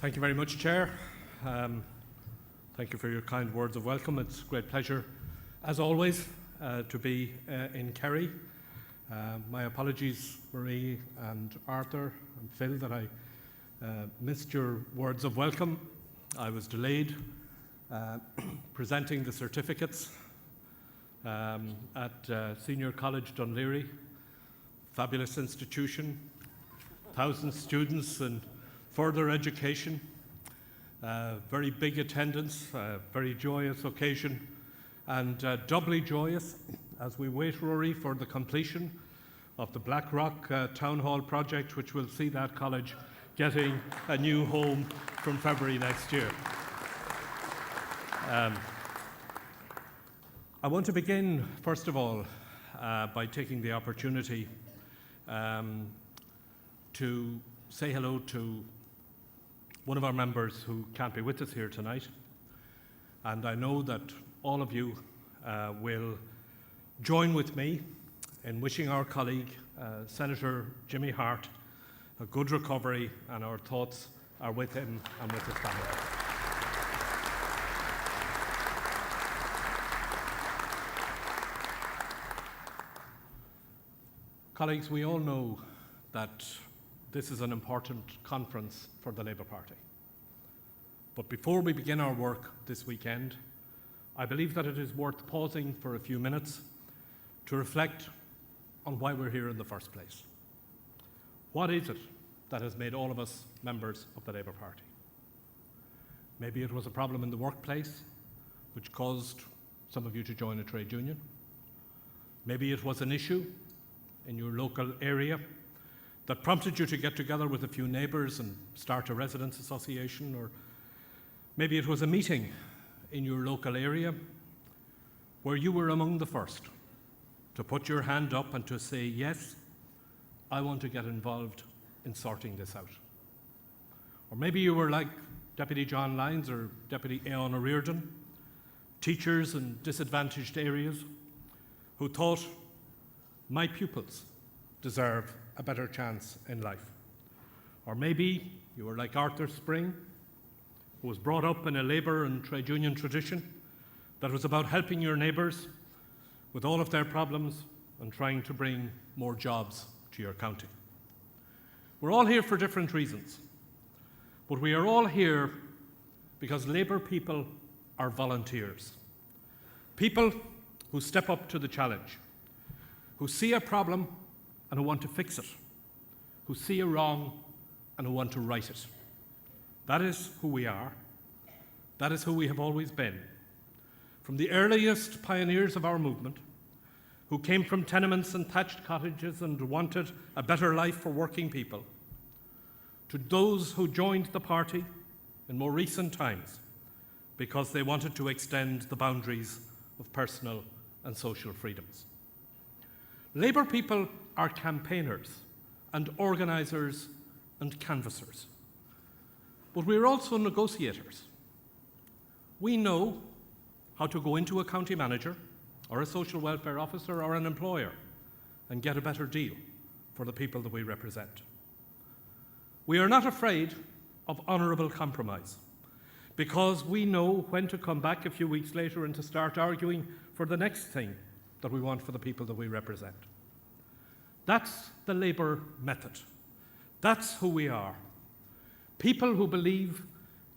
Thank you very much, Chair. Thank you for your kind words of welcome. It's a great pleasure, as always, to be in Kerry. My apologies, Marie and Arthur and Phil, that I missed your words of welcome. I was delayed presenting the certificates at Senior College Dunleary, fabulous institution, 1,000 students and further education, very big attendance, very joyous occasion, and doubly joyous as we wait, Rory, for the completion of the Blackrock Town Hall project, which will see that college getting a new home from February next year. I want to begin, first of all, by taking the opportunity to say hello to one of our members who can't be with us here tonight. And I know that all of you will join with me in wishing our colleague, Senator Jimmy Hart, a good recovery, and our thoughts are with him and with his family. Colleagues, we all know that this is an important conference for the Labour Party. But before we begin our work this weekend, I believe that it is worth pausing for a few minutes to reflect on why we're here in the first place. What is it that has made all of us members of the Labour Party? Maybe it was a problem in the workplace which caused some of you to join a trade union. Maybe it was an issue in your local area that prompted you to get together with a few neighbours and start a residents' association, or maybe it was a meeting in your local area where you were among the first to put your hand up and to say, yes, I want to get involved in sorting this out. Or maybe you were like Deputy John Lyons or Deputy Eamon O'Riordan, teachers in disadvantaged areas who thought, my pupils deserve a better chance in life. Or maybe you were like Arthur Spring, who was brought up in a labour and trade union tradition that was about helping your neighbours with all of their problems and trying to bring more jobs to your county. We're all here for different reasons, but we are all here because Labour people are volunteers. People who step up to the challenge, who see a problem and who want to fix it, who see a wrong and who want to right it. That is who we are. That is who we have always been. From the earliest pioneers of our movement, who came from tenements and thatched cottages and wanted a better life for working people, to those who joined the party in more recent times because they wanted to extend the boundaries of personal and social freedoms. Labour people are campaigners and organisers and canvassers. But we're also negotiators. We know how to go into a county manager or a social welfare officer or an employer and get a better deal for the people that we represent. We are not afraid of honourable compromise because we know when to come back a few weeks later and to start arguing for the next thing that we want for the people that we represent. That's the Labour method. That's who we are. People who believe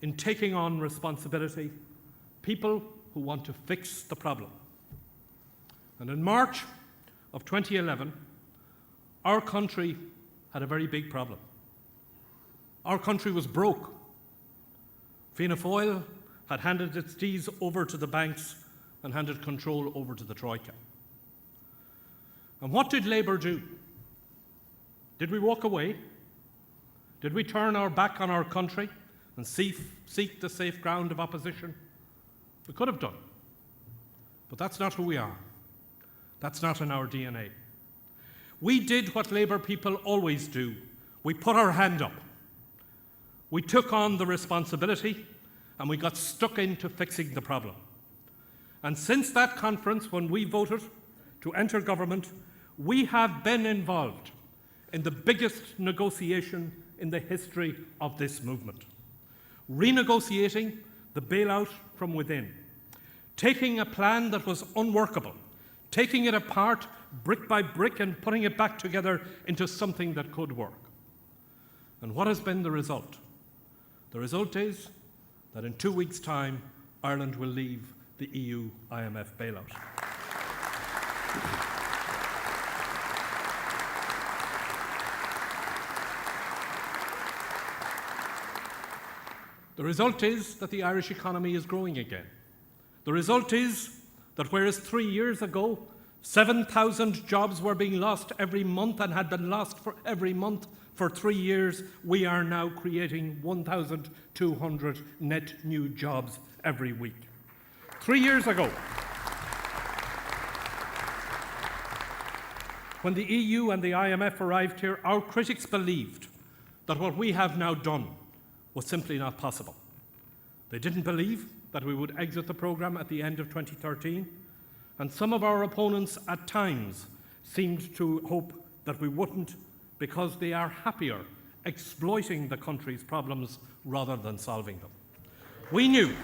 in taking on responsibility, people who want to fix the problem. And in March of 2011, our country had a very big problem. Our country was broke. Fianna Fáil had handed its deeds over to the banks and handed control over to the Troika. And what did Labour do? Did we walk away? Did we turn our back on our country and seek the safe ground of opposition? We could have done. But that's not who we are. That's not in our DNA. We did what Labour people always do. We put our hand up. We took on the responsibility and we got stuck into fixing the problem. And since that conference, when we voted to enter government, we have been involved in the biggest negotiation in the history of this movement. renegotiating the bailout from within, taking a plan that was unworkable, taking it apart brick by brick and putting it back together into something that could work. And what has been the result? The result is that in 2 weeks' time, Ireland will leave the EU IMF bailout. The result is that the Irish economy is growing again. The result is that whereas 3 years ago, 7,000 jobs were being lost every month and had been lost for every month for 3 years, we are now creating 1,200 net new jobs every week. 3 years ago, when the EU and the IMF arrived here, our critics believed that what we have now done was simply not possible. They didn't believe that we would exit the programme at the end of 2013, and some of our opponents at times seemed to hope that we wouldn't because they are happier exploiting the country's problems rather than solving them. We knew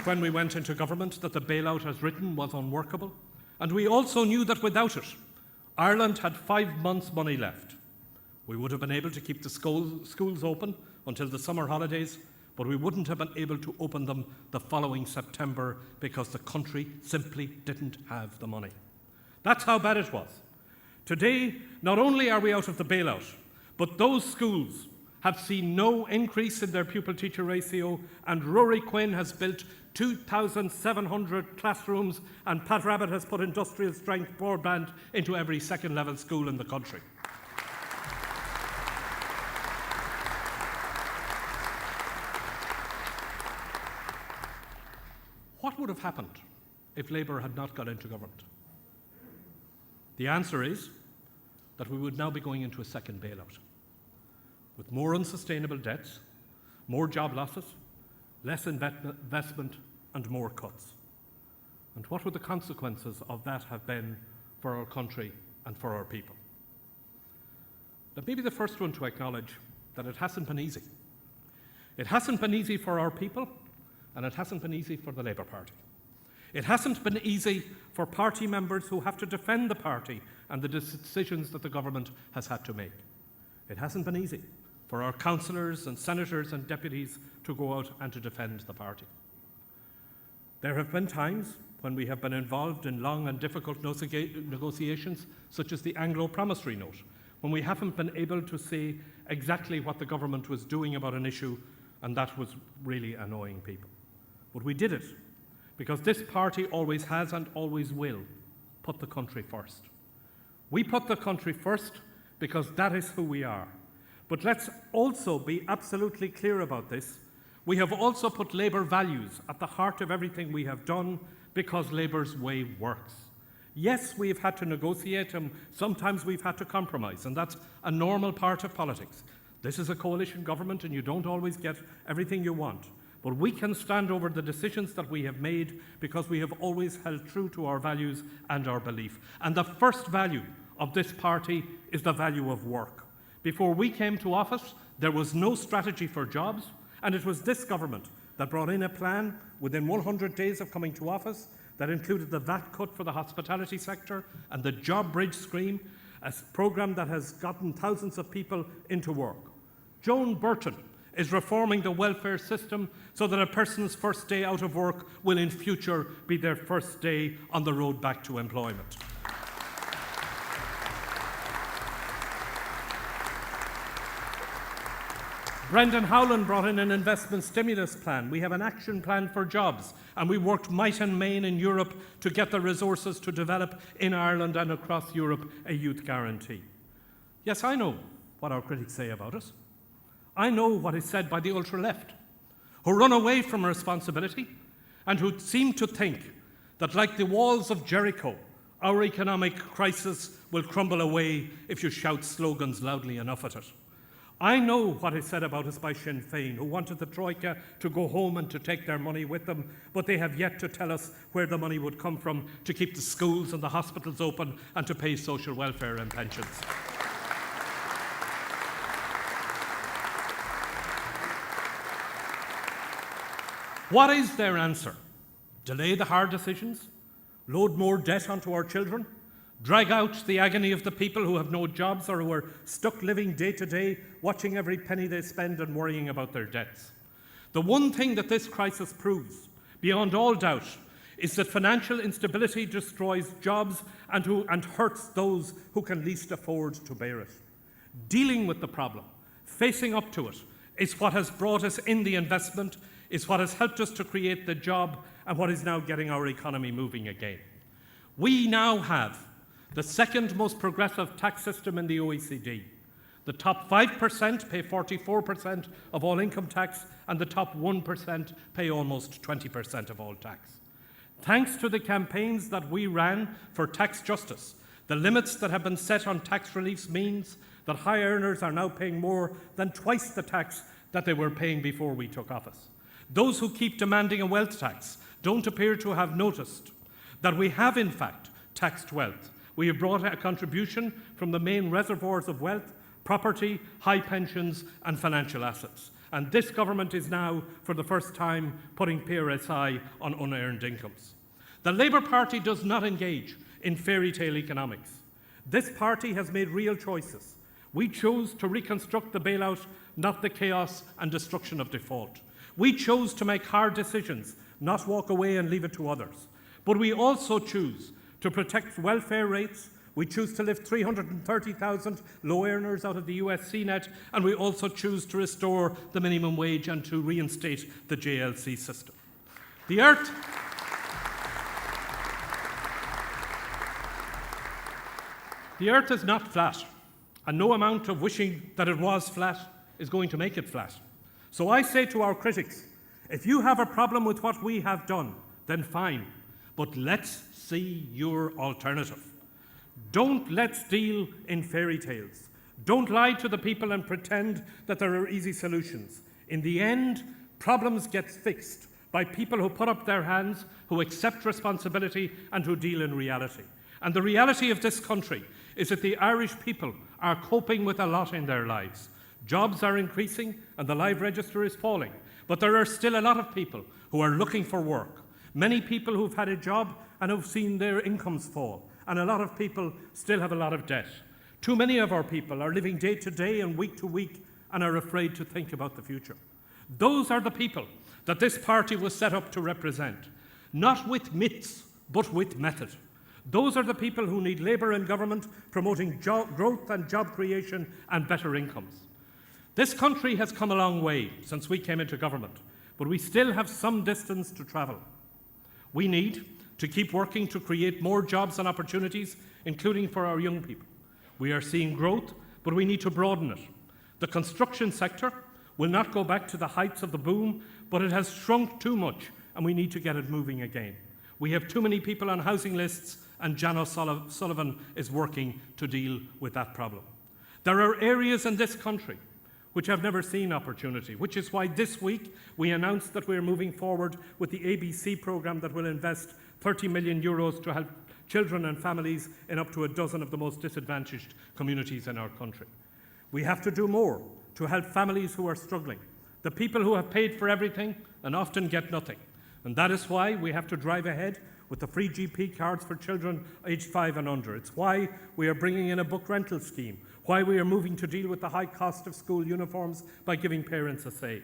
when we went into government that the bailout as written was unworkable, and we also knew that without it, Ireland had 5 months' money left. We would have been able to keep the schools open until the summer holidays, but we wouldn't have been able to open them the following September because the country simply didn't have the money. That's how bad it was. Today, not only are we out of the bailout, but those schools have seen no increase in their pupil-teacher ratio, and Rory Quinn has built 2,700 classrooms, and Pat Rabbitt has put industrial-strength broadband into every second-level school in the country. What would have happened if Labour had not got into government? The answer is that we would now be going into a second bailout, with more unsustainable debts, more job losses, less investment and more cuts. And what would the consequences of that have been for our country and for our people? Let me be the first one to acknowledge that it hasn't been easy. It hasn't been easy for our people, and it hasn't been easy for the Labour Party. It hasn't been easy for party members who have to defend the party and the decisions that the government has had to make. It hasn't been easy for our councillors and senators and deputies to go out and to defend the party. There have been times when we have been involved in long and difficult negotiations, such as the Anglo Promissory Note, when we haven't been able to say exactly what the government was doing about an issue, and that was really annoying people. But we did it because this party always has and always will put the country first. We put the country first because that is who we are. But let's also be absolutely clear about this. We have also put Labour values at the heart of everything we have done because Labour's way works. Yes, we've had to negotiate and sometimes we've had to compromise, and that's a normal part of politics. This is a coalition government and you don't always get everything you want. But we can stand over the decisions that we have made because we have always held true to our values and our belief. And the first value of this party is the value of work. Before we came to office, there was no strategy for jobs, and it was this government that brought in a plan within 100 days of coming to office that included the VAT cut for the hospitality sector and the Job Bridge Scheme, a programme that has gotten thousands of people into work. Joan Burton is reforming the welfare system so that a person's first day out of work will in future be their first day on the road back to employment. Brendan Howland brought in an investment stimulus plan. We have an action plan for jobs, and we worked might and main in Europe to get the resources to develop in Ireland and across Europe a youth guarantee. Yes, I know what our critics say about us. I know what is said by the ultra-left, who run away from responsibility and who seem to think that, like the walls of Jericho, our economic crisis will crumble away if you shout slogans loudly enough at it. I know what is said about us by Sinn Féin, who wanted the Troika to go home and to take their money with them, but they have yet to tell us where the money would come from to keep the schools and the hospitals open and to pay social welfare and pensions. What is their answer? Delay the hard decisions? Load more debt onto our children? Drag out the agony of the people who have no jobs or who are stuck living day to day, watching every penny they spend and worrying about their debts? The one thing that this crisis proves, beyond all doubt, is that financial instability destroys jobs and hurts those who can least afford to bear it. Dealing with the problem, facing up to it, is what has brought us in the investment, is what has helped us to create the job, and what is now getting our economy moving again. We now have the second most progressive tax system in the OECD. The top 5% pay 44% of all income tax, and the top 1% pay almost 20% of all tax. Thanks to the campaigns that we ran for tax justice, the limits that have been set on tax reliefs means that high earners are now paying more than twice the tax that they were paying before we took office. Those who keep demanding a wealth tax don't appear to have noticed that we have in fact taxed wealth. We have brought a contribution from the main reservoirs of wealth, property, high pensions and financial assets. And this government is now, for the first time, putting PRSI on unearned incomes. The Labour Party does not engage in fairy tale economics. This party has made real choices. We chose to reconstruct the bailout, not the chaos and destruction of default. We chose to make hard decisions, not walk away and leave it to others. But we also choose to protect welfare rates. We choose to lift 330,000 low earners out of the USC net, and we also choose to restore the minimum wage and to reinstate the JLC system. The earth is not flat, and no amount of wishing that it was flat is going to make it flat. So I say to our critics, if you have a problem with what we have done, then fine, but let's see your alternative. Don't let's deal in fairy tales. Don't lie to the people and pretend that there are easy solutions. In the end, problems get fixed by people who put up their hands, who accept responsibility and who deal in reality. And the reality of this country is that the Irish people are coping with a lot in their lives. Jobs are increasing and the live register is falling, but there are still a lot of people who are looking for work. Many people who've had a job and have seen their incomes fall, and a lot of people still have a lot of debt. Too many of our people are living day to day and week to week and are afraid to think about the future. Those are the people that this party was set up to represent, not with myths, but with method. Those are the people who need Labour and government promoting growth and job creation and better incomes. This country has come a long way since we came into government, but we still have some distance to travel. We need to keep working to create more jobs and opportunities, including for our young people. We are seeing growth, but we need to broaden it. The construction sector will not go back to the heights of the boom, but it has shrunk too much, and we need to get it moving again. We have too many people on housing lists, and Jan O'Sullivan is working to deal with that problem. There are areas in this country which have never seen opportunity, which is why this week we announced that we're moving forward with the ABC programme that will invest 30 million euros to help children and families in up to a dozen of the most disadvantaged communities in our country. We have to do more to help families who are struggling, the people who have paid for everything and often get nothing. And that is why we have to drive ahead with the free GP cards for children aged 5 and under. It's why we are bringing in a book rental scheme, why we are moving to deal with the high cost of school uniforms by giving parents a say.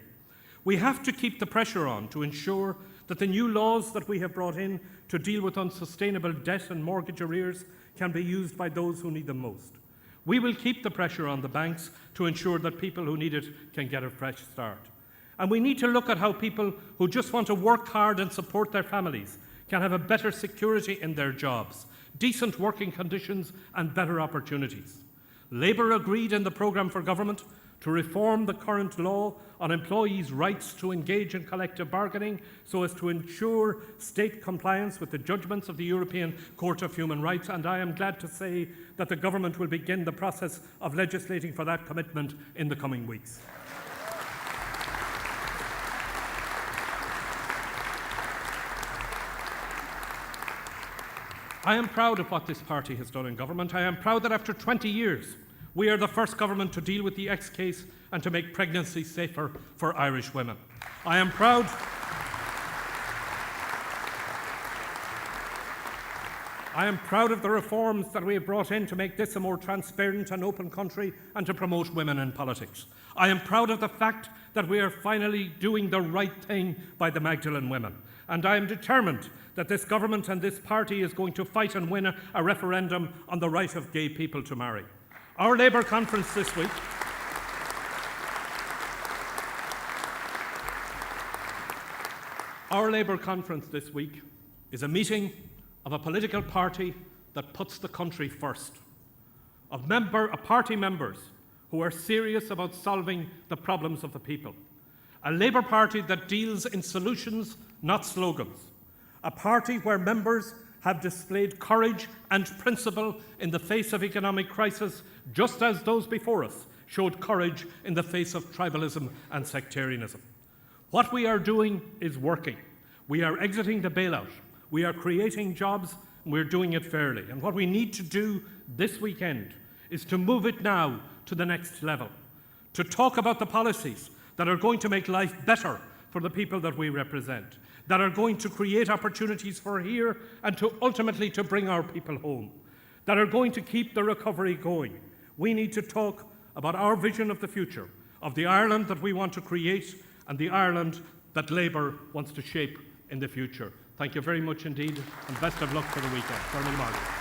We have to keep the pressure on to ensure that the new laws that we have brought in to deal with unsustainable debt and mortgage arrears can be used by those who need them most. We will keep the pressure on the banks to ensure that people who need it can get a fresh start. And we need to look at how people who just want to work hard and support their families can have a better security in their jobs, decent working conditions and better opportunities. Labour agreed in the programme for government to reform the current law on employees' rights to engage in collective bargaining so as to ensure state compliance with the judgments of the European Court of Human Rights, and I am glad to say that the government will begin the process of legislating for that commitment in the coming weeks. I am proud of what this party has done in government. I am proud that after 20 years, we are the first government to deal with the X case and to make pregnancy safer for Irish women. I am proud I am proud of the reforms that we have brought in to make this a more transparent and open country and to promote women in politics. I am proud of the fact that we are finally doing the right thing by the Magdalene women. And I am determined that this government and this party is going to fight and win a referendum on the right of gay people to marry. Our Labour conference this week is a meeting of a political party that puts the country first, of party members who are serious about solving the problems of the people, a Labour Party that deals in solutions, not slogans, a party where members have displayed courage and principle in the face of economic crisis, just as those before us showed courage in the face of tribalism and sectarianism. What we are doing is working. We are exiting the bailout. We are creating jobs, and we're doing it fairly. And what we need to do this weekend is to move it now to the next level, to talk about the policies that are going to make life better for the people that we represent, that are going to create opportunities for here and to ultimately to bring our people home, that are going to keep the recovery going. We need to talk about our vision of the future, of the Ireland that we want to create and the Ireland that Labour wants to shape in the future. Thank you very much indeed, and best of luck for the weekend.